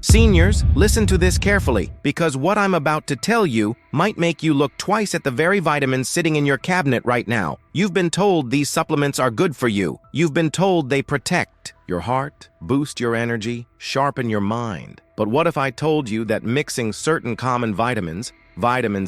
Seniors, listen to this carefully, because what I'm about to tell you might make you look twice at the very vitamins sitting in your cabinet right now. You've been told these supplements are good for you. You've been told they protect your heart, boost your energy, sharpen your mind. But what if I told you that mixing certain common vitamins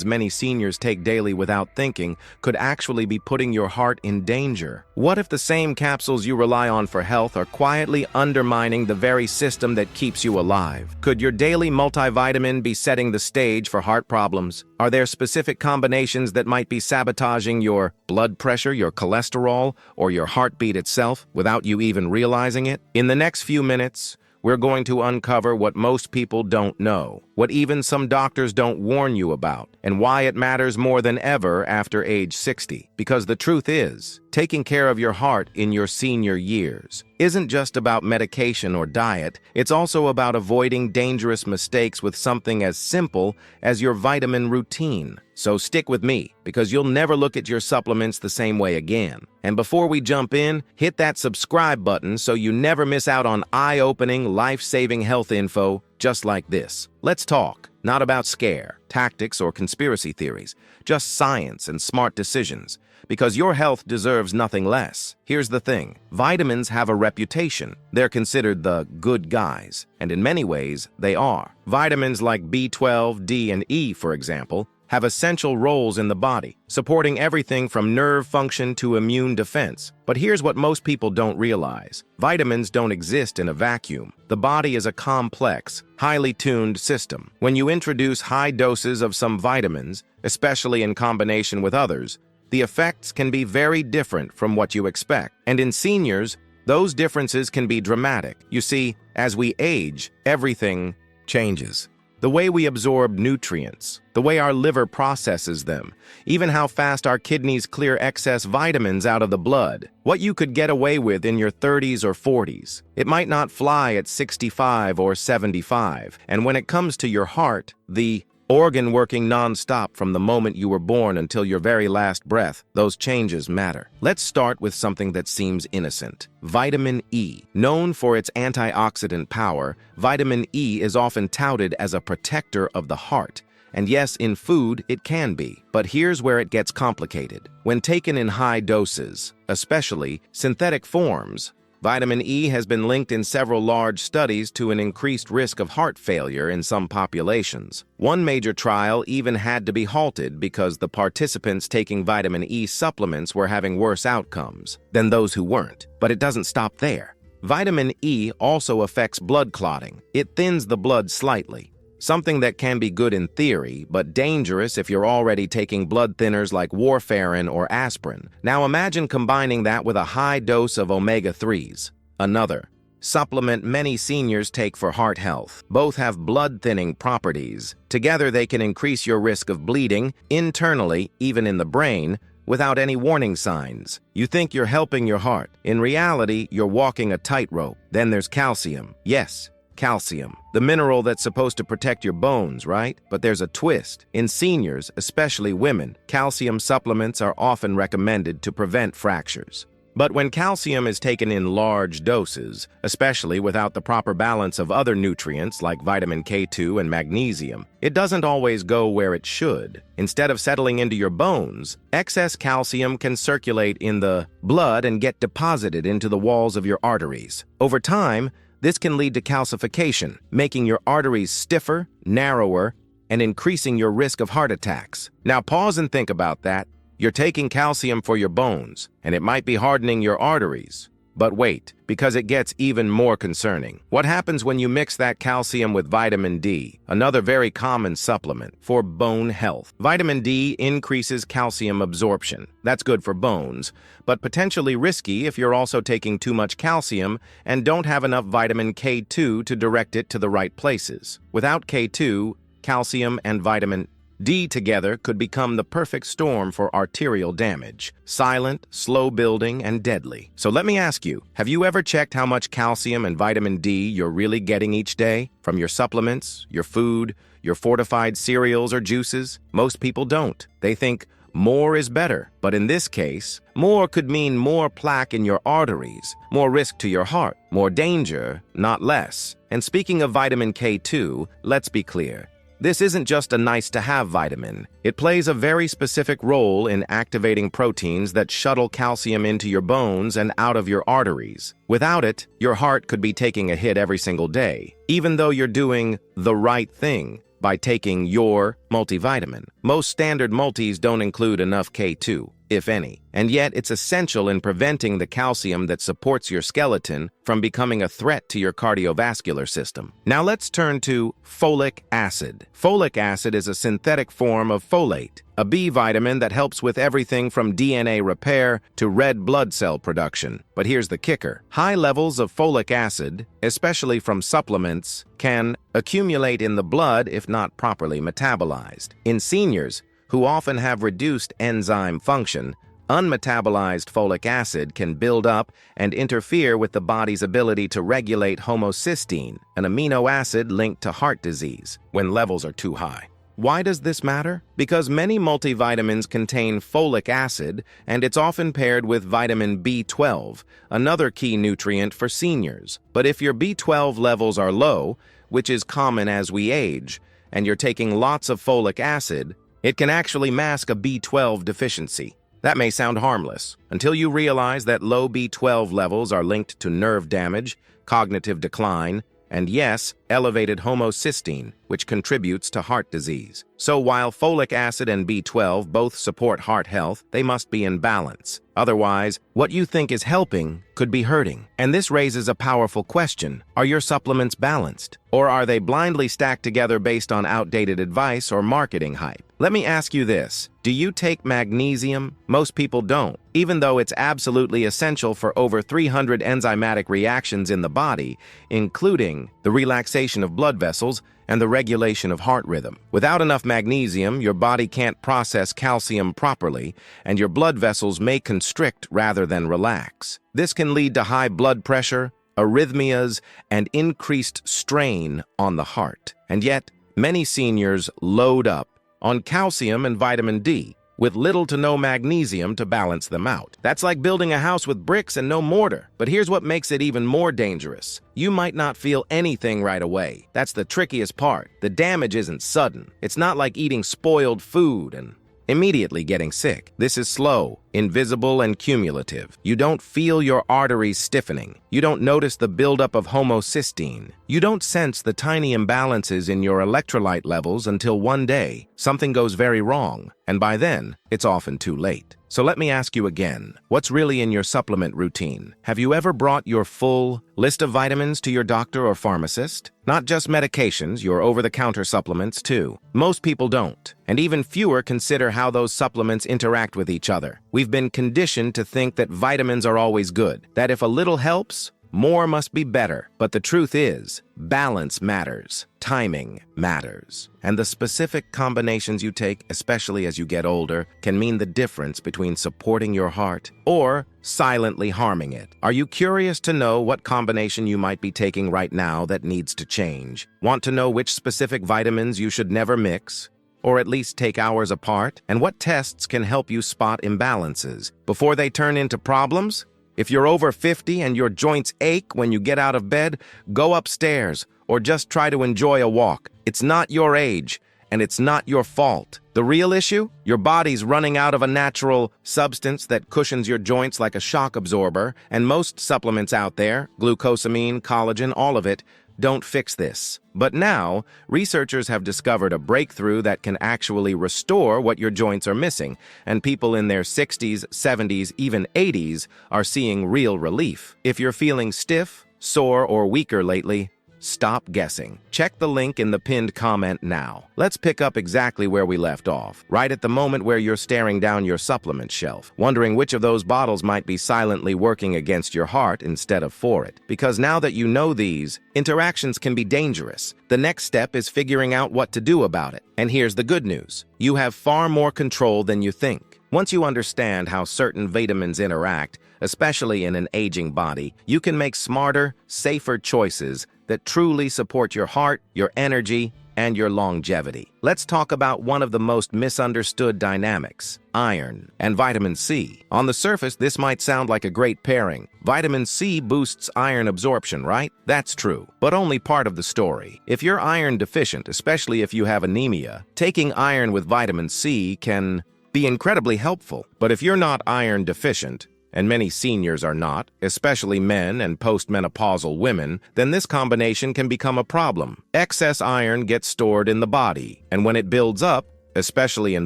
many seniors take daily without thinking, could actually be putting your heart in danger? What if the same capsules you rely on for health are quietly undermining the very system that keeps you alive? Could your daily multivitamin be setting the stage for heart problems? Are there specific combinations that might be sabotaging your blood pressure, your cholesterol, or your heartbeat itself without you even realizing it? In the next few minutes, we're going to uncover what most people don't know, what even some doctors don't warn you about, and why it matters more than ever after age 60. Because the truth is, taking care of your heart in your senior years isn't just about medication or diet, it's also about avoiding dangerous mistakes with something as simple as your vitamin routine. So stick with me, because you'll never look at your supplements the same way again. And before we jump in, hit that subscribe button so you never miss out on eye-opening, life-saving health info just like this. Let's talk, not about scare, tactics, or conspiracy theories, just science and smart decisions, because your health deserves nothing less. Here's the thing, vitamins have a reputation. They're considered the good guys, and in many ways, they are. Vitamins like B12, D, and E, for example, have essential roles in the body, supporting everything from nerve function to immune defense. But here's what most people don't realize. Vitamins don't exist in a vacuum. The body is a complex, highly tuned system. When you introduce high doses of some vitamins, especially in combination with others, the effects can be very different from what you expect. And in seniors, those differences can be dramatic. You see, as we age, everything changes. The way we absorb nutrients, the way our liver processes them, even how fast our kidneys clear excess vitamins out of the blood. What you could get away with in your 30s or 40s, it might not fly at 65 or 75. And when it comes to your heart, the organ working non-stop from the moment you were born until your very last breath, those changes matter. Let's start with something that seems innocent. Vitamin E. Known for its antioxidant power, vitamin E is often touted as a protector of the heart. And yes, in food, it can be. But here's where it gets complicated. When taken in high doses, especially synthetic forms, vitamin E has been linked in several large studies to an increased risk of heart failure in some populations. One major trial even had to be halted because the participants taking vitamin E supplements were having worse outcomes than those who weren't. But it doesn't stop there. Vitamin E also affects blood clotting. It thins the blood slightly. Something that can be good in theory, but dangerous if you're already taking blood thinners like warfarin or aspirin. Now imagine combining that with a high dose of omega-3s, another supplement many seniors take for heart health. Both have blood-thinning properties. Together they can increase your risk of bleeding, internally, even in the brain, without any warning signs. You think you're helping your heart. In reality, you're walking a tightrope. Then there's calcium. Yes, calcium, the mineral that's supposed to protect your bones, right? But there's a twist. In seniors, especially women, calcium supplements are often recommended to prevent fractures. But when calcium is taken in large doses, especially without the proper balance of other nutrients like vitamin K2 and magnesium, it doesn't always go where it should. Instead of settling into your bones, excess calcium can circulate in the blood and get deposited into the walls of your arteries. Over time, this can lead to calcification, making your arteries stiffer, narrower, and increasing your risk of heart attacks. Now pause and think about that. You're taking calcium for your bones, and it might be hardening your arteries. But wait, because it gets even more concerning. What happens when you mix that calcium with vitamin D, another very common supplement for bone health? Vitamin D increases calcium absorption. That's good for bones, but potentially risky if you're also taking too much calcium and don't have enough vitamin K2 to direct it to the right places. Without K2, calcium and vitamin D together could become the perfect storm for arterial damage. Silent, slow building, and deadly. So let me ask you, have you ever checked how much calcium and vitamin D you're really getting each day? From your supplements, your food, your fortified cereals or juices? Most people don't. They think, more is better. But in this case, more could mean more plaque in your arteries, more risk to your heart, more danger, not less. And speaking of vitamin K2, let's be clear. This isn't just a nice-to-have vitamin. It plays a very specific role in activating proteins that shuttle calcium into your bones and out of your arteries. Without it, your heart could be taking a hit every single day, even though you're doing the right thing by taking your multivitamin. Most standard multis don't include enough K2, if any, and yet it's essential in preventing the calcium that supports your skeleton from becoming a threat to your cardiovascular system. Now let's turn to folic acid. Folic acid is a synthetic form of folate, a B vitamin that helps with everything from DNA repair to red blood cell production. But here's the kicker. High levels of folic acid, especially from supplements, can accumulate in the blood if not properly metabolized. In seniors, who often have reduced enzyme function, unmetabolized folic acid can build up and interfere with the body's ability to regulate homocysteine, an amino acid linked to heart disease, when levels are too high. Why does this matter? Because many multivitamins contain folic acid, and it's often paired with vitamin B12, another key nutrient for seniors. But if your B12 levels are low, which is common as we age, and you're taking lots of folic acid, it can actually mask a B12 deficiency. That may sound harmless, until you realize that low B12 levels are linked to nerve damage, cognitive decline, and yes, elevated homocysteine, which contributes to heart disease. So while folic acid and B12 both support heart health, they must be in balance. Otherwise, what you think is helping could be hurting. And this raises a powerful question. Are your supplements balanced? Or are they blindly stacked together based on outdated advice or marketing hype? Let me ask you this. Do you take magnesium? Most people don't, even though it's absolutely essential for over 300 enzymatic reactions in the body, including the relaxation of blood vessels and the regulation of heart rhythm. Without enough magnesium, your body can't process calcium properly, and your blood vessels may constrict rather than relax. This can lead to high blood pressure, arrhythmias, and increased strain on the heart. And yet, many seniors load up on calcium and vitamin D, with little to no magnesium to balance them out. That's like building a house with bricks and no mortar. But here's what makes it even more dangerous. You might not feel anything right away. That's the trickiest part. The damage isn't sudden. It's not like eating spoiled food and immediately getting sick. This is slow, invisible, and cumulative. You don't feel your arteries stiffening. You don't notice the buildup of homocysteine. You don't sense the tiny imbalances in your electrolyte levels until one day something goes very wrong, and by then, it's often too late. So let me ask you again, what's really in your supplement routine? Have you ever brought your full list of vitamins to your doctor or pharmacist? Not just medications, your over-the-counter supplements too. Most people don't, and even fewer consider how those supplements interact with each other. We've been conditioned to think that vitamins are always good, that if a little helps, more must be better. But the truth is, balance matters. Timing matters. And the specific combinations you take, especially as you get older, can mean the difference between supporting your heart or silently harming it. Are you curious to know what combination you might be taking right now that needs to change? Want to know which specific vitamins you should never mix, or at least take hours apart? And what tests can help you spot imbalances before they turn into problems? If you're over 50 and your joints ache when you get out of bed, go upstairs or just try to enjoy a walk. It's not your age, and it's not your fault. The real issue? Your body's running out of a natural substance that cushions your joints like a shock absorber, and most supplements out there, glucosamine, collagen, all of it, don't fix this. But now, researchers have discovered a breakthrough that can actually restore what your joints are missing, and people in their 60s, 70s, even 80s are seeing real relief. If you're feeling stiff, sore, or weaker lately, stop guessing. Check the link in the pinned comment now. Let's pick up exactly where we left off, right at the moment where you're staring down your supplement shelf, wondering which of those bottles might be silently working against your heart instead of for it. Because now that you know these, interactions can be dangerous. The next step is figuring out what to do about it. And here's the good news. You have far more control than you think. Once you understand how certain vitamins interact, especially in an aging body, you can make smarter, safer choices that truly support your heart, your energy, and your longevity. Let's talk about one of the most misunderstood dynamics: iron and vitamin C. On the surface, this might sound like a great pairing. Vitamin C boosts iron absorption, right? That's true, but only part of the story. If you're iron deficient, especially if you have anemia, taking iron with vitamin C can be incredibly helpful. But if you're not iron deficient, and many seniors are not, especially men and postmenopausal women, then this combination can become a problem. Excess iron gets stored in the body, and when it builds up, especially in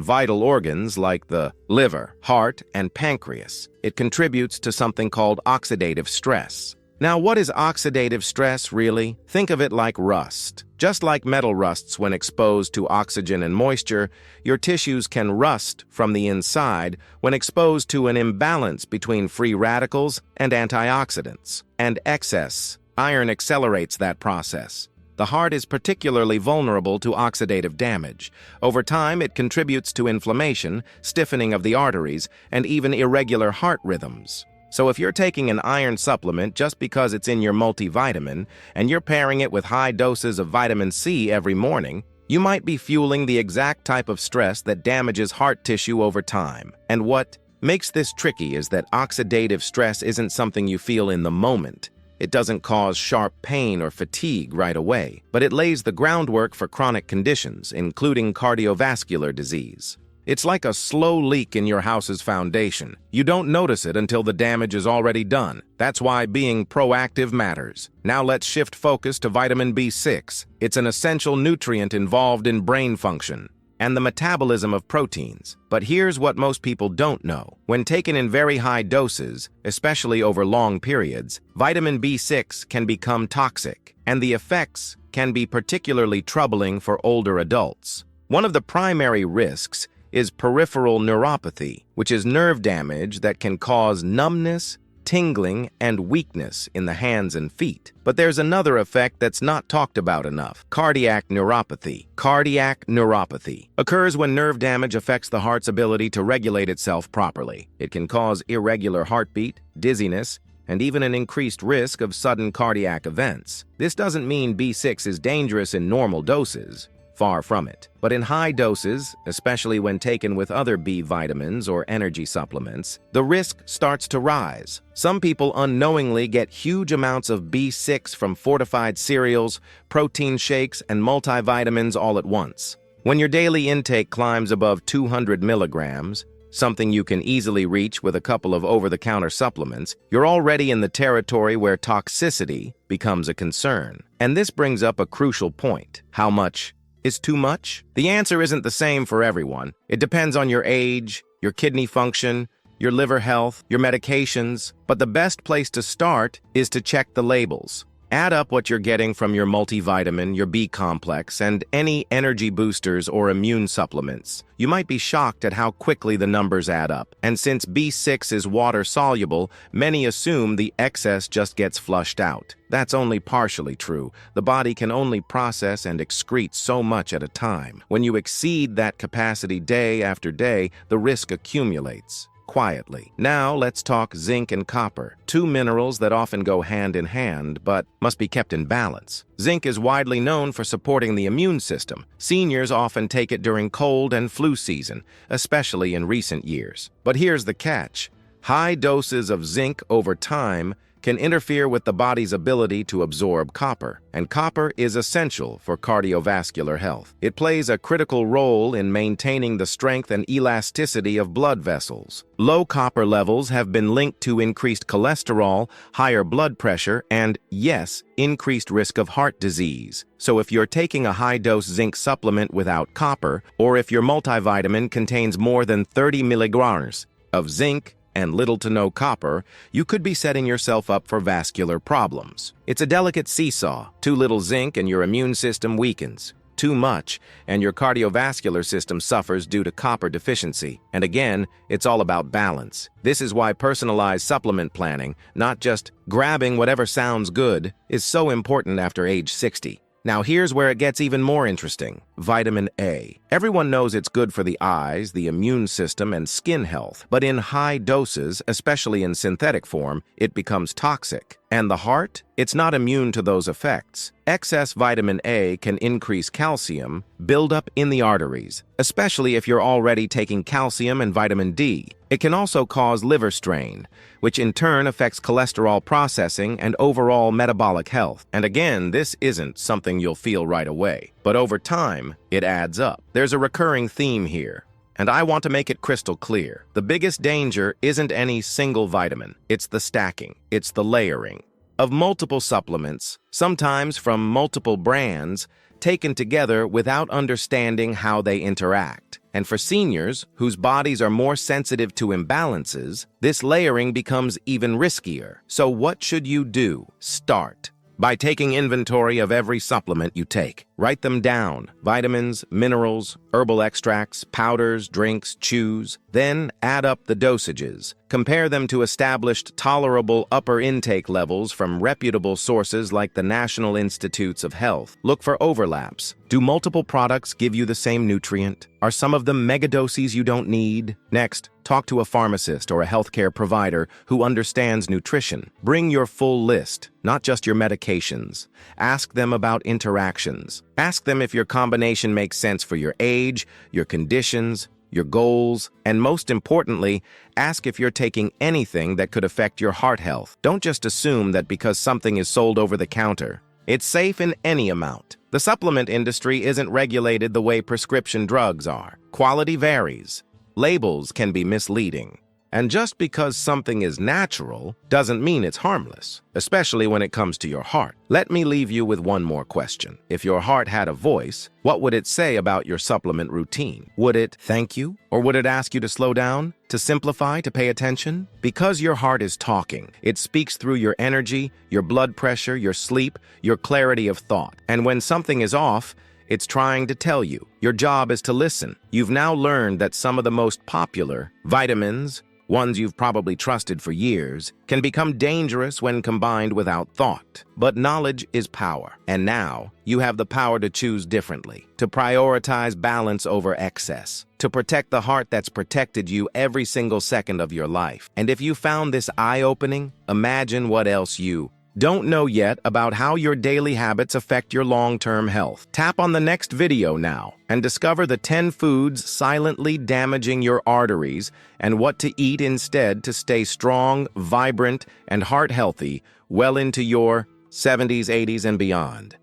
vital organs like the liver, heart, and pancreas, it contributes to something called oxidative stress. Now, what is oxidative stress really? Think of it like rust. Just like metal rusts when exposed to oxygen and moisture, your tissues can rust from the inside when exposed to an imbalance between free radicals and antioxidants. And excess iron accelerates that process. The heart is particularly vulnerable to oxidative damage. Over time, it contributes to inflammation, stiffening of the arteries, and even irregular heart rhythms. So if you're taking an iron supplement just because it's in your multivitamin and you're pairing it with high doses of vitamin C every morning, you might be fueling the exact type of stress that damages heart tissue over time. And what makes this tricky is that oxidative stress isn't something you feel in the moment. It doesn't cause sharp pain or fatigue right away, but it lays the groundwork for chronic conditions, including cardiovascular disease. It's like a slow leak in your house's foundation. You don't notice it until the damage is already done. That's why being proactive matters. Now let's shift focus to vitamin B6. It's an essential nutrient involved in brain function and the metabolism of proteins. But here's what most people don't know. When taken in very high doses, especially over long periods, vitamin B6 can become toxic, and the effects can be particularly troubling for older adults. One of the primary risks is peripheral neuropathy, which is nerve damage that can cause numbness, tingling, and weakness in the hands and feet. But there's another effect that's not talked about enough: cardiac neuropathy. Cardiac neuropathy occurs when nerve damage affects the heart's ability to regulate itself properly. It can cause irregular heartbeat, dizziness, and even an increased risk of sudden cardiac events. This doesn't mean B6 is dangerous in normal doses. Far from it. But in high doses, especially when taken with other B vitamins or energy supplements, the risk starts to rise. Some people unknowingly get huge amounts of B6 from fortified cereals, protein shakes, and multivitamins all at once. When your daily intake climbs above 200 milligrams, something you can easily reach with a couple of over-the-counter supplements, you're already in the territory where toxicity becomes a concern. And this brings up a crucial point: how much is too much? The answer isn't the same for everyone. It depends on your age, your kidney function, your liver health, your medications, but the best place to start is to check the labels. Add up what you're getting from your multivitamin, your B complex, and any energy boosters or immune supplements. You might be shocked at how quickly the numbers add up. And since B6 is water-soluble, many assume the excess just gets flushed out. That's only partially true. The body can only process and excrete so much at a time. When you exceed that capacity day after day, the risk accumulates quietly. Now let's talk zinc and copper, two minerals that often go hand in hand but must be kept in balance. Zinc is widely known for supporting the immune system. Seniors often take it during cold and flu season, especially in recent years. But here's the catch: high doses of zinc over time can interfere with the body's ability to absorb copper, and copper is essential for cardiovascular health. It plays a critical role in maintaining the strength and elasticity of blood vessels. Low copper levels have been linked to increased cholesterol, higher blood pressure, and, yes, increased risk of heart disease. So if you're taking a high-dose zinc supplement without copper, or if your multivitamin contains more than 30 milligrams of zinc and little to no copper, you could be setting yourself up for vascular problems. It's a delicate seesaw. Too little zinc and your immune system weakens. Too much, and your cardiovascular system suffers due to copper deficiency. And again, it's all about balance. This is why personalized supplement planning, not just grabbing whatever sounds good, is so important after age 60. Now here's where it gets even more interesting. Vitamin A. Everyone knows it's good for the eyes, the immune system, and skin health. But in high doses, especially in synthetic form, it becomes toxic. And the heart? It's not immune to those effects. Excess vitamin A can increase calcium buildup in the arteries, especially if you're already taking calcium and vitamin D. It can also cause liver strain, which in turn affects cholesterol processing and overall metabolic health. And again, this isn't something you'll feel right away, but over time, it adds up. There's a recurring theme here, and I want to make it crystal clear. The biggest danger isn't any single vitamin. It's the stacking. It's the layering of multiple supplements, sometimes from multiple brands, taken together without understanding how they interact. And for seniors, whose bodies are more sensitive to imbalances, this layering becomes even riskier. So what should you do? Start by taking inventory of every supplement you take. Write them down: vitamins, minerals, herbal extracts, powders, drinks, chews. Then add up the dosages. Compare them to established tolerable upper intake levels from reputable sources like the National Institutes of Health. Look for overlaps. Do multiple products give you the same nutrient? Are some of them megadoses you don't need? Next, talk to a pharmacist or a healthcare provider who understands nutrition. Bring your full list, not just your medications. Ask them about interactions. Ask them if your combination makes sense for your age, your conditions, your goals, and most importantly, ask if you're taking anything that could affect your heart health. Don't just assume that because something is sold over the counter, it's safe in any amount. The supplement industry isn't regulated the way prescription drugs are. Quality varies. Labels can be misleading. And just because something is natural doesn't mean it's harmless, especially when it comes to your heart. Let me leave you with one more question. If your heart had a voice, what would it say about your supplement routine? Would it thank you? Or would it ask you to slow down, to simplify, to pay attention? Because your heart is talking, it speaks through your energy, your blood pressure, your sleep, your clarity of thought. And when something is off, it's trying to tell you. Your job is to listen. You've now learned that some of the most popular vitamins, ones you've probably trusted for years, can become dangerous when combined without thought. But knowledge is power, and now you have the power to choose differently, to prioritize balance over excess, to protect the heart that's protected you every single second of your life. And if you found this eye-opening, imagine what else you don't know yet about how your daily habits affect your long-term health. Tap on the next video now and discover the 10 foods silently damaging your arteries and what to eat instead to stay strong, vibrant, and heart healthy well into your 70s, 80s, and beyond.